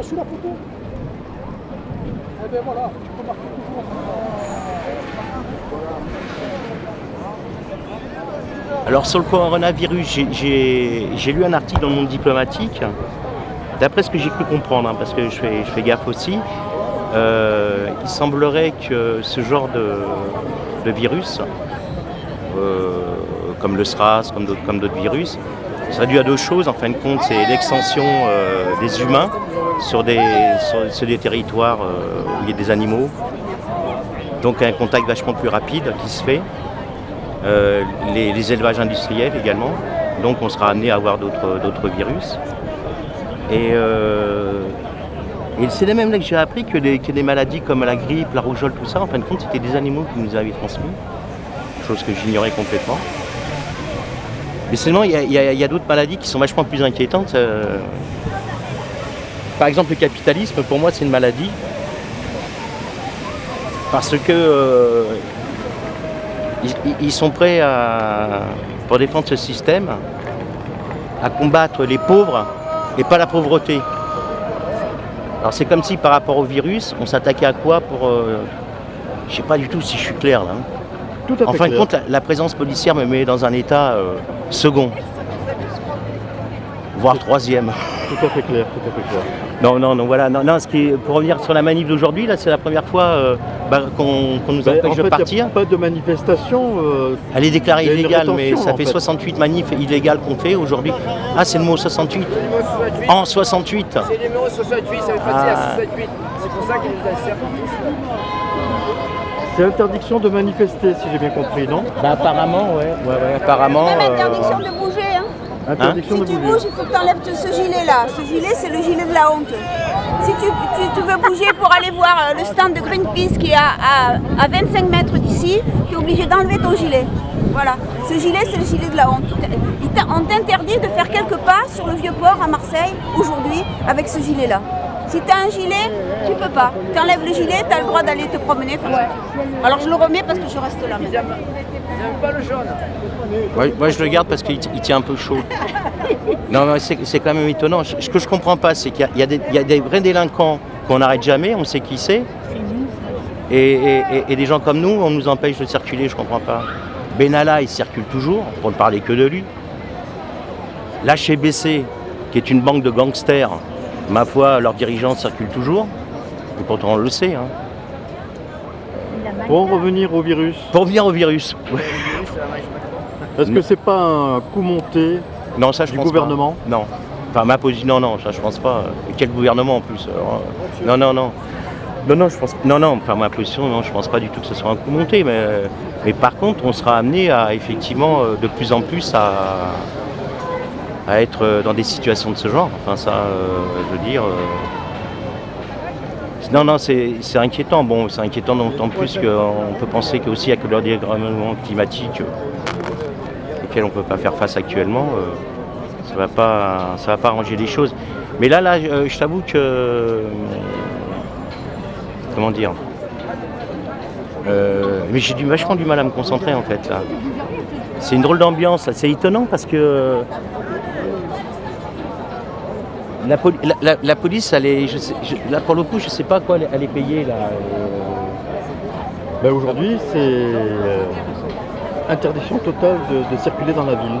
reçu la photo? Eh bien voilà, tu peux marquer toujours. Alors sur le coronavirus, j'ai lu un article dans le Monde diplomatique. D'après ce que j'ai cru comprendre, hein, parce que je fais gaffe aussi, il semblerait que ce genre de virus, comme le SRAS, comme d'autres virus, ça dû à deux choses. En fin de compte, c'est l'extension des humains sur des territoires où il y a des animaux. Donc un contact vachement plus rapide qui se fait. Les élevages industriels également. Donc on sera amené à avoir d'autres virus. Et c'est même là que j'ai appris que des maladies comme la grippe, la rougeole, tout ça, en fin de compte, c'était des animaux qui nous avaient transmis. Chose que j'ignorais complètement. Mais seulement, il y a d'autres maladies qui sont vachement plus inquiétantes. Par exemple, le capitalisme, pour moi, c'est une maladie. Parce que ils sont prêts pour défendre ce système, à combattre les pauvres et pas la pauvreté. Alors c'est comme si par rapport au virus, on s'attaquait à quoi pour... je sais pas du tout si je suis clair là. Tout à fait en fin de clair. compte, la présence policière me met dans un état second, voire troisième. Tout à fait clair, tout à fait clair. Non, voilà. Non, pour revenir sur la manif d'aujourd'hui, là c'est la première fois qu'on nous empêche en fait, de partir. il n'y a pas de manifestation. Elle est déclarée il y a une illégale, mais rétention, ça en fait fait. 68 manifs illégales qu'on fait aujourd'hui. Ah, c'est le mot 68. En 68. C'est le numéro 68, ça veut pas dire 68. C'est pour ça qu'il nous assure tous. C'est interdiction de manifester, si j'ai bien compris, non? Bah apparemment, ouais, apparemment. Même interdiction de bouger. Hein. Interdiction Si de tu bouger. bouges, il faut que tu enlèves ce gilet-là. Ce gilet, c'est le gilet de la honte. Si tu veux bouger pour aller voir le stand de Greenpeace qui est à 25 mètres d'ici, tu es obligé d'enlever ton gilet. Voilà. Ce gilet, c'est le gilet de la honte. On t'interdit de faire quelques pas sur le Vieux-Port à Marseille, aujourd'hui, avec ce gilet-là. Si tu as un gilet, tu peux pas. Tu enlèves le gilet, tu as le droit d'aller te promener. Alors je le remets parce que je reste là. Ils n'aiment pas le jaune. Ouais, moi je le garde parce qu'il tient un peu chaud. Non, c'est quand même étonnant. Ce que je comprends pas, c'est qu'il y a des vrais délinquants qu'on n'arrête jamais, on sait qui c'est. Et des gens comme nous, on nous empêche de circuler, je comprends pas. Benalla, il circule toujours, pour ne parler que de lui. L'HBC, qui est une banque de gangsters, ma foi, leurs dirigeants circulent toujours. Et pourtant on le sait. Hein. Pour en revenir au virus, Pour revenir au virus. est-ce que c'est pas un coup monté Non, ça je du pense gouvernement? pas. Non. Enfin ma position, non, ça je pense pas. Et quel gouvernement en plus? Non, je pense. Non, enfin ma position, non, je pense pas du tout que ce soit un coup monté, mais par contre, on sera amené à effectivement de plus en plus à être dans des situations de ce genre. Enfin ça, je veux dire. Non, c'est inquiétant. Bon, c'est inquiétant d'autant plus qu'on peut penser qu'aussi avec le dérèglement climatique auquel on ne peut pas faire face actuellement, ça va pas arranger les choses. Mais là, je t'avoue que comment dire, mais j'ai vachement du mal à me concentrer en fait là. C'est une drôle d'ambiance, là. C'est étonnant parce que la police, elle est, là pour le coup, je sais pas quoi elle est payée là. Ben aujourd'hui, c'est interdiction totale de circuler dans la ville.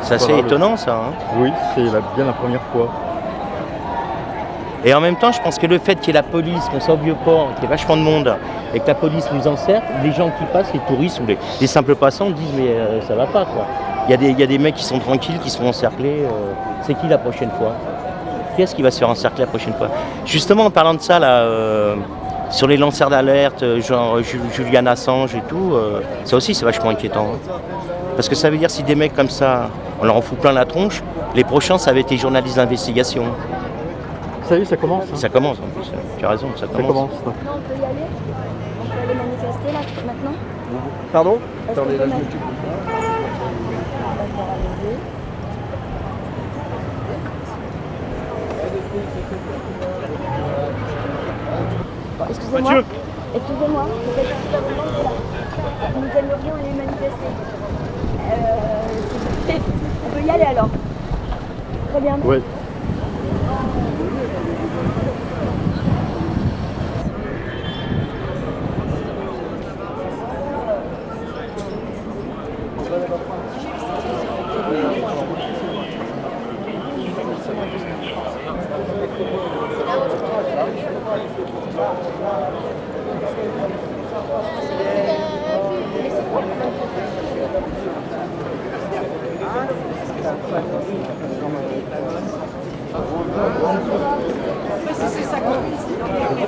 C'est assez Voilà, étonnant ça. Hein. Oui, c'est bien la première fois. Et en même temps, je pense que le fait qu'il y ait la police, qu'on soit au Vieux-Port, qu'il y ait vachement de monde, et que la police nous encercle, les gens qui passent, les touristes ou les simples passants disent mais ça va pas quoi. Il y a des mecs qui sont tranquilles, qui sont encerclés. C'est qui la prochaine fois? Qui est-ce qui va se faire encercler la prochaine fois? Justement, en parlant de ça, là, sur les lanceurs d'alerte, genre Julian Assange et tout, ça aussi c'est vachement inquiétant. Hein. Parce que ça veut dire si des mecs comme ça, on leur en fout plein la tronche, les prochains ça va être les journalistes d'investigation. Ça y est, ça commence. Hein. Ça commence en plus, tu as raison, ça Ça commence. commence. On peut y aller? On peut aller manifester là, maintenant? Pardon? Est-ce qu'on peut mettre- Excusez-moi, peut-être tout à l'heure, nous aimerions aller manifester. S'il vous plaît, on peut y aller alors. Très bien. Ouais.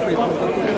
les